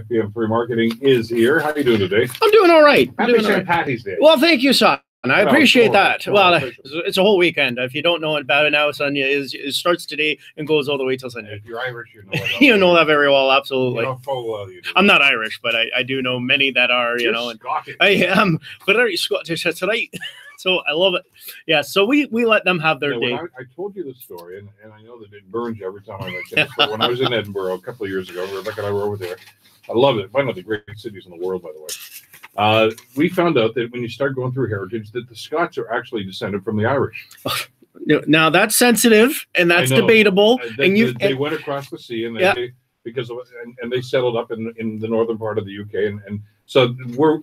FBM Free Marketing is here. How are you doing today? I'm doing all right. Happy St. Patty's Day. Well, thank you, son. I appreciate that. Well, official. it's a whole weekend. If you don't know about it now, Sunday it starts today and goes all the way till Sunday. If you're Irish, you know that. You know that very well, absolutely. You know full well you do. I'm not Irish, but I do know many that are, You're you know. Scottish. I am, but I'm Scottish, that's right. So I love it. Yeah, so we let them have their day. I told you the story, and I know that it burns you every time I mention it, but when I was in Edinburgh a couple of years ago, Rebecca and I were over there. I love it. One of the great cities in the world, by the way. We found out that when you start going through heritage, that the Scots are actually descended from the Irish. Now that's sensitive and that's debatable. They went across the sea and they settled up in the northern part of the UK, and so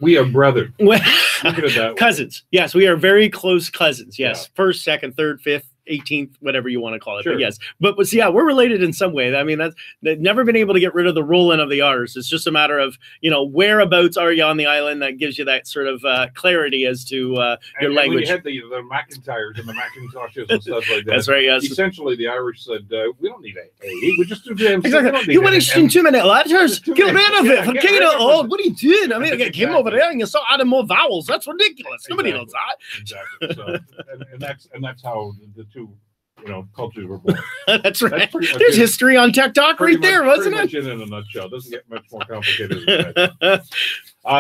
we are brethren. Look at it that cousins. way. Yes, we are very close cousins. Yes, yeah. First, second, third, fifth, 18th, whatever you want to call it. Sure. But yes, but yeah, we're related in some way. I mean, they've never been able to get rid of the roll-in of the R's. It's just a matter of, you know, whereabouts are you on the island that gives you that sort of clarity as to your language. When you had the McIntyres and the Macintoshes and stuff like that. That's right, yes. Essentially, the Irish said, we don't need A. We just do them. Exactly. You want to in 2 minute letters? Get rid of it. Forget it all. What are you doing? I mean, I came over there and you start adding more vowels. That's ridiculous. Nobody knows that. Exactly. So, and that's how the two, you know, cultures were born. That's right. There's history on TechTalk right there, wasn't it? In a nutshell. Doesn't get much more complicated than that.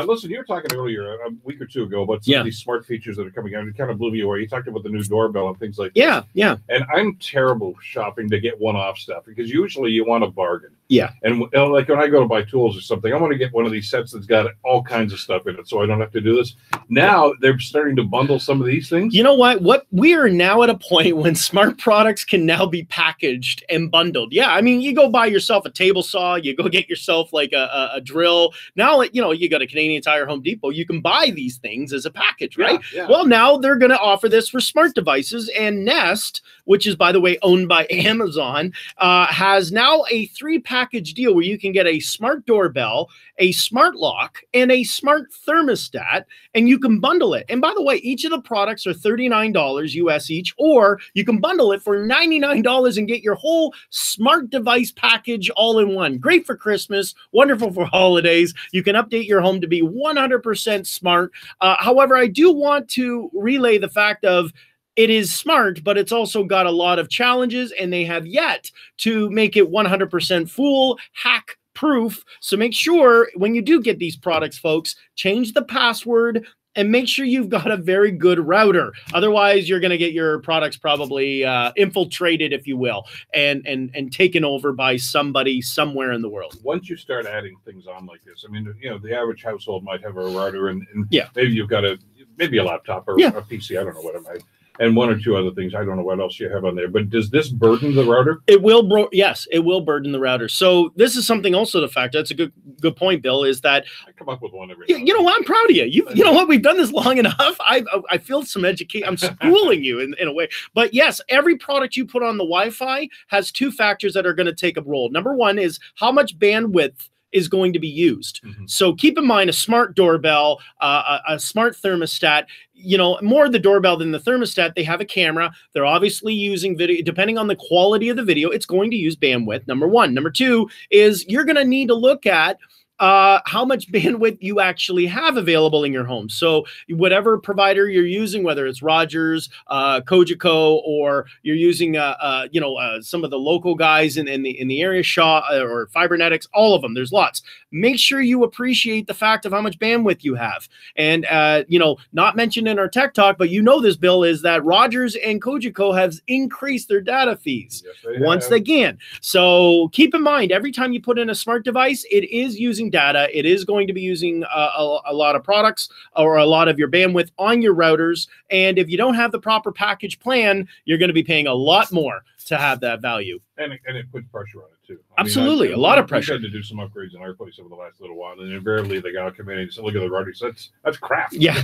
Listen, you were talking earlier a week or two ago about some of these smart features that are coming out. It kind of blew me away. You talked about the new doorbell and things like that. Yeah. And I'm terrible shopping to get one-off stuff because usually you want a bargain. Yeah. And like when I go to buy tools or something, I want to get one of these sets that's got all kinds of stuff in it so I don't have to do this. Now they're starting to bundle some of these things. You know what? We are now at a point when smart products can now be packaged and bundled. Yeah, I mean, you go buy yourself a table saw, you go get yourself like a drill. Now, you know, you got a Canadian Tire, Home Depot, you can buy these things as a package, right? Yeah. Well, now they're going to offer this for smart devices, and Nest, which is, by the way, owned by Amazon, has now a 3-package deal where you can get a smart doorbell, a smart lock, and a smart thermostat, and you can bundle it. And by the way, each of the products are $39 US each, or you can bundle it for $99 and get your whole smart device package all in one. Great for Christmas, wonderful for holidays. You can update your home to be 100% smart. However, I do want to relay the fact of it is smart, but it's also got a lot of challenges, and they have yet to make it 100% fool, hack proof. So make sure when you do get these products, folks, change the password and make sure you've got a very good router. Otherwise, you're going to get your products probably infiltrated, if you will, and taken over by somebody somewhere in the world. Once you start adding things on like this, I mean, you know, the average household might have a router, and yeah, maybe you've got a laptop or a PC. I don't know what it might. And one or two other things. I don't know what else you have on there. But does this burden the router? It will, yes, it will burden the router. So this is something also to factor. That's a good point, Bill, is that I come up with one every time. You know what? I'm proud of you. You know what? We've done this long enough. I feel some education. I'm schooling you in a way. But yes, every product you put on the Wi-Fi has 2 factors that are going to take a role. Number one is how much bandwidth is going to be used. So keep in mind a smart doorbell, a smart thermostat, you know, more the doorbell than the thermostat. They have a camera. They're obviously using video. Depending on the quality of the video, it's going to use bandwidth, number one. Number two is you're going to need to look at how much bandwidth you actually have available in your home. So whatever provider you're using, whether it's Rogers, Cogeco, or you're using some of the local guys in the area, Shaw or Fibernetics, all of them, there's lots. Make sure you appreciate the fact of how much bandwidth you have. And not mentioned in our tech talk, but you know this, Bill, is that Rogers and Cogeco have increased their data fees once again. So keep in mind, every time you put in a smart device, it is using data. It is going to be using a lot of products or a lot of your bandwidth on your routers. And if you don't have the proper package plan, you're going to be paying a lot more to have that value. And it puts pressure on it too. Absolutely, a lot of pressure. We had to do some upgrades in our place over the last little while, and invariably the guy come in and say, "Look at the routers. That's crap." Yeah,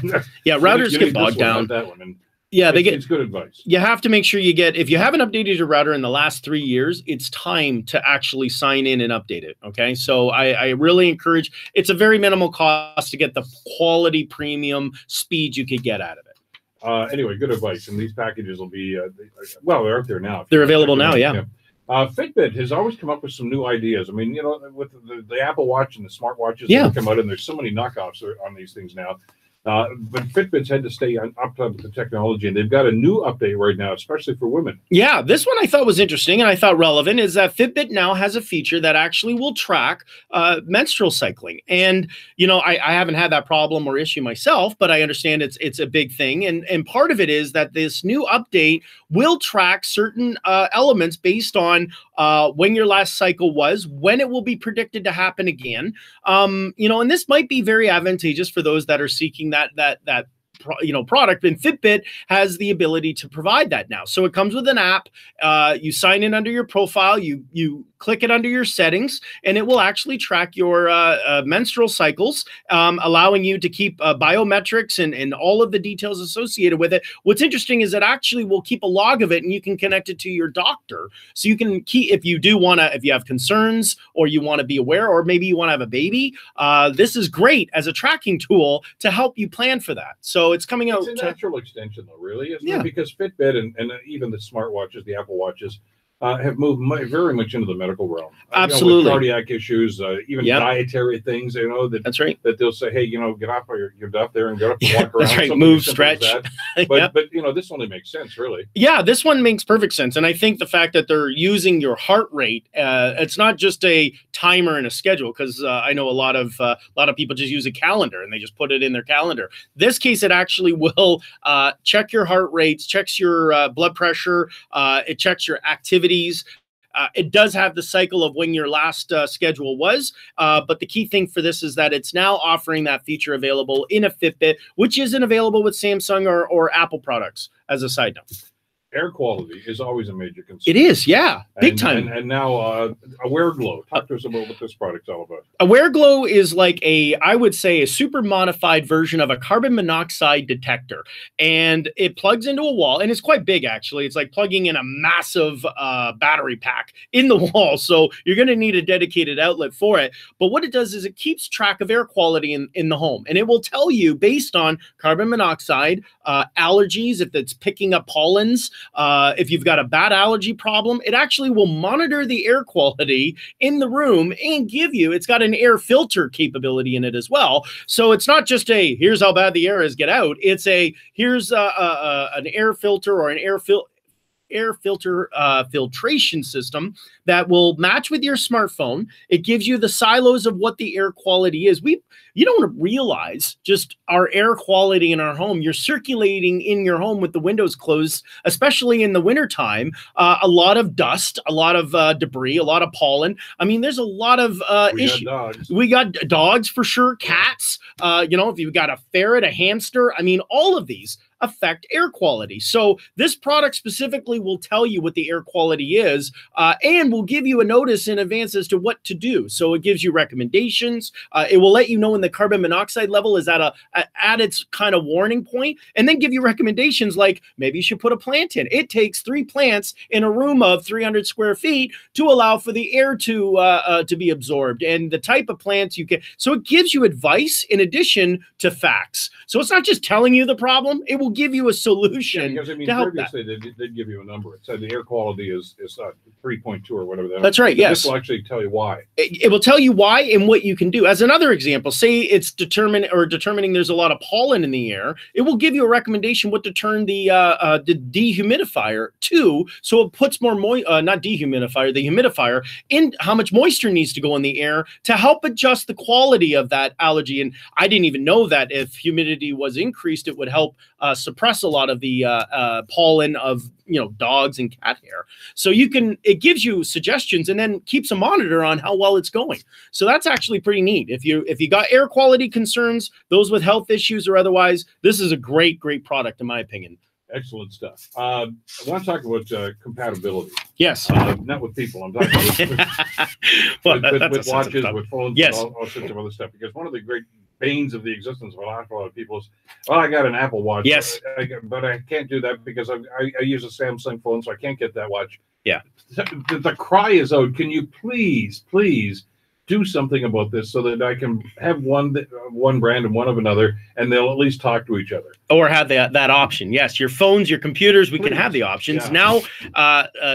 routers get bogged down. That one. And yeah, it's good advice. You have to make sure you get, if you haven't updated your router in the last 3 years, it's time to actually sign in and update it. Okay, so I really encourage. It's a very minimal cost to get the quality premium speed you could get out of it. Anyway, good advice. And these packages will be, they're out there now. They're available now, yeah. Fitbit has always come up with some new ideas. I mean, with the Apple Watch and the smartwatches that come out, and there's so many knockoffs on these things now. But Fitbit's had to stay up with the technology, and they've got a new update right now, especially for women. Yeah, this one I thought was interesting and I thought relevant is that Fitbit now has a feature that actually will track menstrual cycling. And, I haven't had that problem or issue myself, but I understand it's a big thing. And part of it is that this new update will track certain elements based on when your last cycle was, when it will be predicted to happen again. And this might be very advantageous for those that are seeking that product, and Fitbit has the ability to provide that now. So it comes with an app. You sign in under your profile, you click it under your settings, and it will actually track your menstrual cycles, allowing you to keep biometrics and all of the details associated with it. What's interesting is it actually will keep a log of it, and you can connect it to your doctor. So you can keep, if you have concerns or you want to be aware, or maybe you want to have a baby, this is great as a tracking tool to help you plan for that. So it's coming out. It's a natural extension, though, really, isn't it? Because Fitbit and even the smartwatches, the Apple Watches, have moved very much into the medical realm. Absolutely. With cardiac issues, even dietary things, that's right. That they'll say, hey, get off your duff there and get up and walk around. That's right. Move, stretch. But this only makes sense, really. Yeah, this one makes perfect sense. And I think the fact that they're using your heart rate, it's not just a timer and a schedule, because I know a lot of people just use a calendar and they just put it in their calendar. This case, it actually will check your heart rates, checks your blood pressure, it checks your activity. It does have the cycle of when your last schedule was, but the key thing for this is that it's now offering that feature available in a Fitbit, which isn't available with Samsung or Apple products, as a side note. Air quality is always a major concern. It is, yeah, big time. And now WhereGlo. Talk to us about what this product's all about. WhereGlo is like I would say, a super modified version of a carbon monoxide detector. And it plugs into a wall, and it's quite big, actually. It's like plugging in a massive battery pack in the wall. So you're going to need a dedicated outlet for it. But what it does is it keeps track of air quality in the home. And it will tell you, based on carbon monoxide, allergies, if it's picking up pollens, if you've got a bad allergy problem, it actually will monitor the air quality in the room and it's got an air filter capability in it as well. So it's not just here's how bad the air is, get out. It's here's an air filter or an air filter filtration system that will match with your smartphone. It gives you the silos of what the air quality is. You don't realize just our air quality in our home. You're circulating in your home with the windows closed, especially in the wintertime. A lot of dust, a lot of debris, a lot of pollen. I mean, there's a lot of issues. We got dogs for sure, cats. If you've got a ferret, a hamster, I mean, all of these affect air quality. So this product specifically will tell you what the air quality is, and will give you a notice in advance as to what to do. So it gives you recommendations. It will let you know when the carbon monoxide level is at its kind of warning point, and then give you recommendations like maybe you should put a plant in. It takes 3 plants in a room of 300 square feet to allow for the air to be absorbed, and the type of plants you can. So it gives you advice in addition to facts. So it's not just telling you the problem. It will give you a solution because, to help previously that. They'd give you a number. It said the air quality is 3.2 or whatever. That's right, yes. This will actually tell you why. It will tell you why and what you can do. As another example, say it's determining there's a lot of pollen in the air. It will give you a recommendation what to turn the dehumidifier to, so it puts more not dehumidifier, the humidifier, in how much moisture needs to go in the air to help adjust the quality of that allergy. And I didn't even know that if humidity was increased, it would help suppress a lot of the pollen of dogs and cat hair. So it gives you suggestions and then keeps a monitor on how well it's going. So that's actually pretty neat. If you got air quality concerns, those with health issues or otherwise, this is a great product in my opinion. Excellent stuff. I want to talk about compatibility. Yes. Not with people. I'm talking about with watches, with phones, yes, and all sorts of other stuff. Because one of the great banes of the existence of a lot of people is, well, I got an Apple Watch. Yes. But I can't do that because I use a Samsung phone, so I can't get that watch. Yeah. The cry is out. Can you please do something about this so that I can have one brand and one of another, and they'll at least talk to each other. Or have that option. Yes, your phones, your computers, we can have the options. Yeah. Now,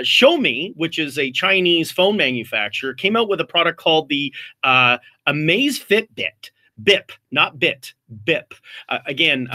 Xiaomi, which is a Chinese phone manufacturer, came out with a product called the Amaze Fitbit. BIP, not bit, BIP. Again,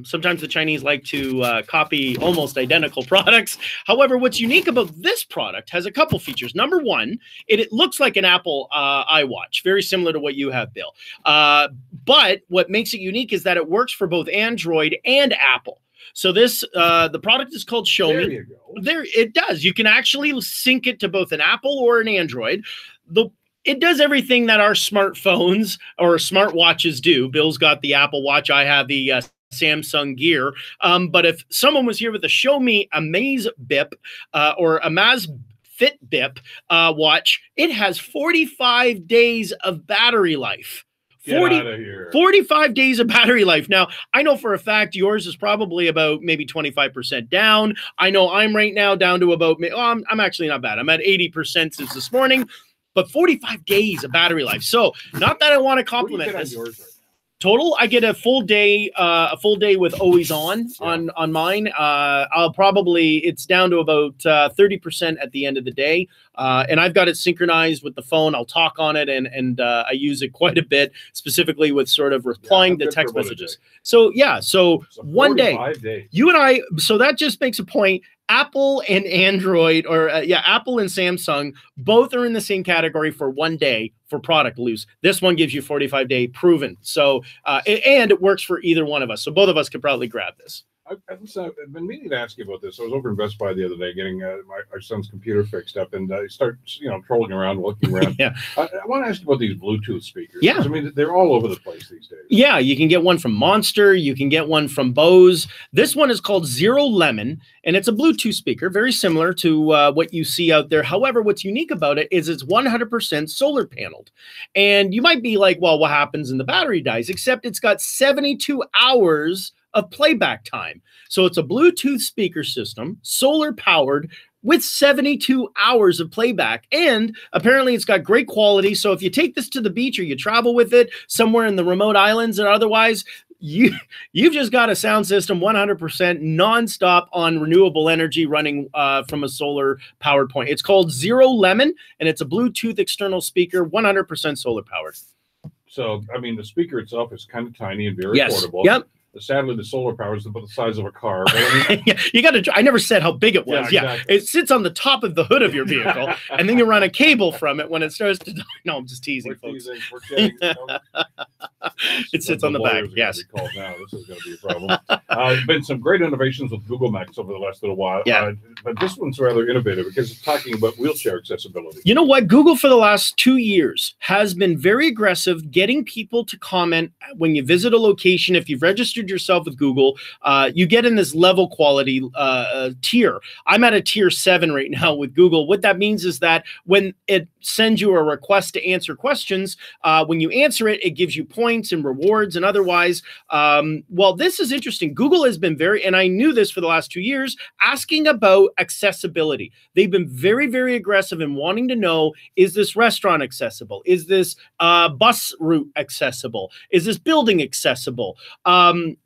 sometimes the Chinese like to copy almost identical products. However, what's unique about this product has a couple features. Number one, it looks like an Apple iWatch, very similar to what you have, Bill. But what makes it unique is that it works for both Android and Apple. So this, the product is called Xiaomi. There you go. There, it does. You can actually sync it to both an Apple or an Android. It does everything that our smartphones or smartwatches do. Bill's got the Apple Watch. I have the Samsung Gear. But if someone was here with a Xiaomi Amaze BIP or Amaze Fitbit watch, it has 45 days of battery life. 45 days of battery life. Now, I know for a fact yours is probably about maybe 25% down. I know I'm right now down to about, I'm actually not bad. I'm at 80% since this morning. But 45 days of battery life. So not that I want to compliment this. Yours right now? Total, I get a full day with always on mine. I'll probably, it's down to about 30% at the end of the day. And I've got it synchronized with the phone. I'll talk on it and I use it quite a bit, specifically with sort of replying to text messages. So yeah, so one day, you and I, so that just makes a point. Apple and Android, or Apple and Samsung, both are in the same category for one day for product loose. This one gives you 45-day proven. So, and it works for either one of us. So both of us could probably grab this. I've been meaning to ask you about this. I was over in Best Buy the other day getting our son's computer fixed up, and I start, trolling around, looking around. Yeah. I want to ask you about these Bluetooth speakers. Yeah. I mean, they're all over the place these days. Yeah, you can get one from Monster. You can get one from Bose. This one is called ZeroLemon, and it's a Bluetooth speaker, very similar to what you see out there. However, what's unique about it is it's 100% solar paneled. And you might be like, well, what happens when the battery dies? Except it's got 72 hours of playback time. So it's a Bluetooth speaker system, solar powered, with 72 hours of playback. And apparently it's got great quality. So if you take this to the beach or you travel with it somewhere in the remote islands or otherwise, you've just got a sound system 100% nonstop on renewable energy running from a solar powered point. It's called ZeroLemon, and it's a Bluetooth external speaker, 100% solar powered. So, I mean, the speaker itself is kind of tiny and very portable. Yep. Sadly, the solar power is about the size of a car. But I mean, yeah, you got to. I never said how big it was. Yeah, exactly. It sits on the top of the hood of your vehicle, and then you run a cable from it when it starts to. No, I'm just teasing, folks. It sits on the back. Yes. Now this is going to be a problem. There's been some great innovations with Google Maps over the last little while. Yeah. But this one's rather innovative because it's talking about wheelchair accessibility. You know what? Google for the last 2 years has been very aggressive getting people to comment when you visit a location. If you've registered yourself with Google, you get in this level quality tier. I'm at a tier 7 right now with Google. What that means is that when it sends you a request to answer questions, when you answer it, it gives you points and rewards and otherwise. Well, this is interesting. Google has been very, and I knew this for the last 2 years, asking about accessibility. They've been very, very aggressive in wanting to know, is this restaurant accessible? Is this bus route accessible? Is this building accessible?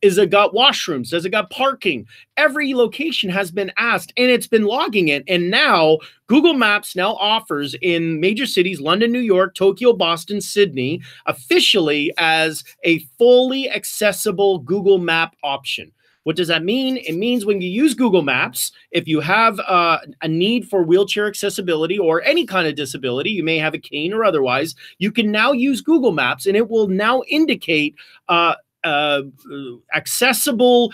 Is it got washrooms? Does it got parking? Every location has been asked, and it's been logging it. And now Google Maps now offers in major cities, London, New York, Tokyo, Boston, Sydney, officially as a fully accessible Google Map option. What does that mean? It means when you use Google Maps, if you have a need for wheelchair accessibility or any kind of disability, you may have a cane or otherwise, you can now use Google Maps, and it will now indicate accessible,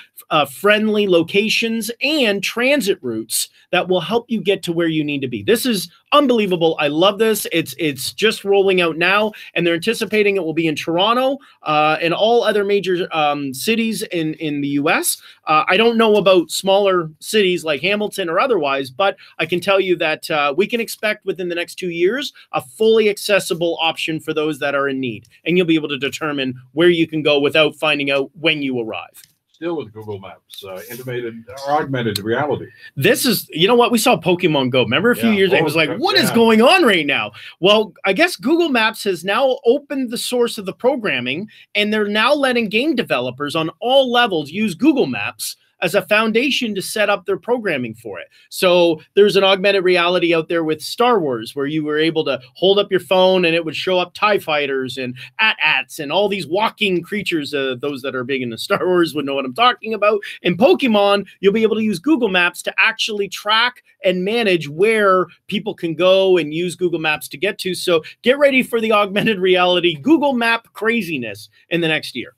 friendly locations and transit routes that will help you get to where you need to be. This is unbelievable. I love this. It's just rolling out now, and they're anticipating it will be in Toronto and all other major cities in the US. I don't know about smaller cities like Hamilton or otherwise, but I can tell you that we can expect within the next 2 years a fully accessible option for those that are in need, and you'll be able to determine where you can go without finding out when you arrive. still with Google Maps, intimated or augmented reality. This is, you know what? We saw Pokemon Go. Remember a few years ago? It was like, what is yeah. going on right now? Well, I guess Google Maps has now opened the source of the programming, and they're now letting game developers on all levels use Google Maps as a foundation to set up their programming for it. So there's an augmented reality out there with Star Wars where you were able to hold up your phone and it would show up TIE fighters and AT-ATs and all these walking creatures. Those that are big into Star Wars would know what I'm talking about. In Pokemon, you'll be able to use Google Maps to actually track and manage where people can go and use Google Maps to get to. So get ready for the augmented reality Google Map craziness in the next year.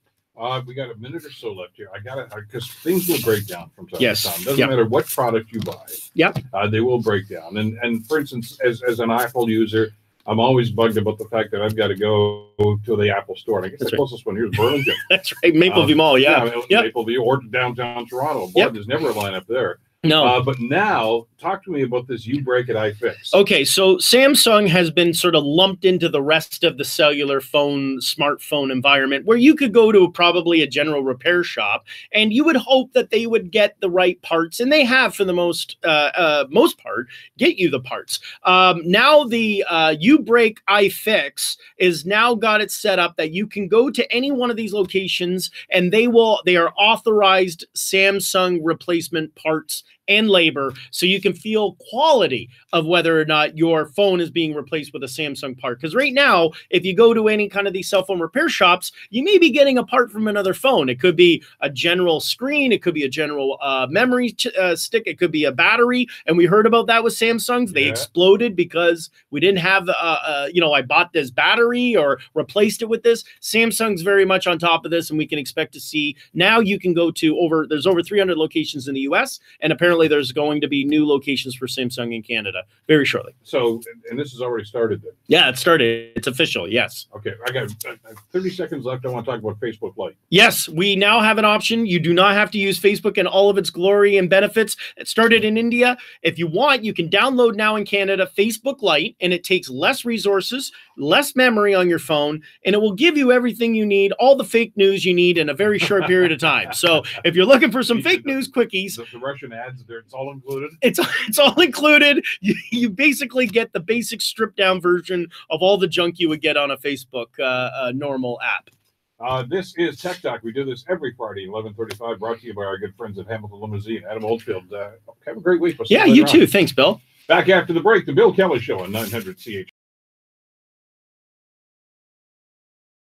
We got a minute or so left here. I got it because things will break down from time Yes. to time. Doesn't Yep. matter what product you buy. Yep. They will break down. And for instance, as an Apple user, I'm always bugged about the fact that I've got to go to the Apple store. And I guess That's the closest one here is Burlington. That's right. Mapleview Mall. Yeah. Yep. Mapleview or downtown Toronto. Boy, Yep. there's never a lineup there. No. But now, talk to me about this U-Break at iFix. Okay, so Samsung has been sort of lumped into the rest of the cellular phone, smartphone environment where you could go to probably a general repair shop and you would hope that they would get the right parts, and they have for the most part get you the parts. Now the U-Break iFix is now got it set up that you can go to any one of these locations and they are authorized Samsung replacement parts and labor, so you can feel quality of whether or not your phone is being replaced with a Samsung part. Because right now, if you go to any kind of these cell phone repair shops, you may be getting a part from another phone. It could be a general screen, it could be a general memory stick, it could be a battery. And we heard about that with Samsung's. They exploded because we didn't have I bought this battery or replaced it with this. Samsung's very much on top of this, and we can expect to see now you can go to there's over 300 locations in the US, and apparently there's going to be new locations for Samsung in Canada very shortly. So, and this has already started then? Yeah, it started. It's official, yes. Okay, I got 30 seconds left. I want to talk about Facebook Lite. Yes, we now have an option. You do not have to use Facebook in all of its glory and benefits. It started in India. If you want, you can download now in Canada Facebook Lite, and it takes less resources, less memory on your phone, and it will give you everything you need, all the fake news you need in a very short period of time. So if you're looking for some fake news quickies, the Russian ads, it's all included. It's all included. You basically get the basic stripped down version of all the junk you would get on a Facebook normal app. This is Tech Talk. We do this every Friday, 11:35, brought to you by our good friends at Hamilton Limousine. Adam Oldfield, have a great week. Yeah, you too. Thanks, Bill. Back after the break, the Bill Kelly Show on 900 CH.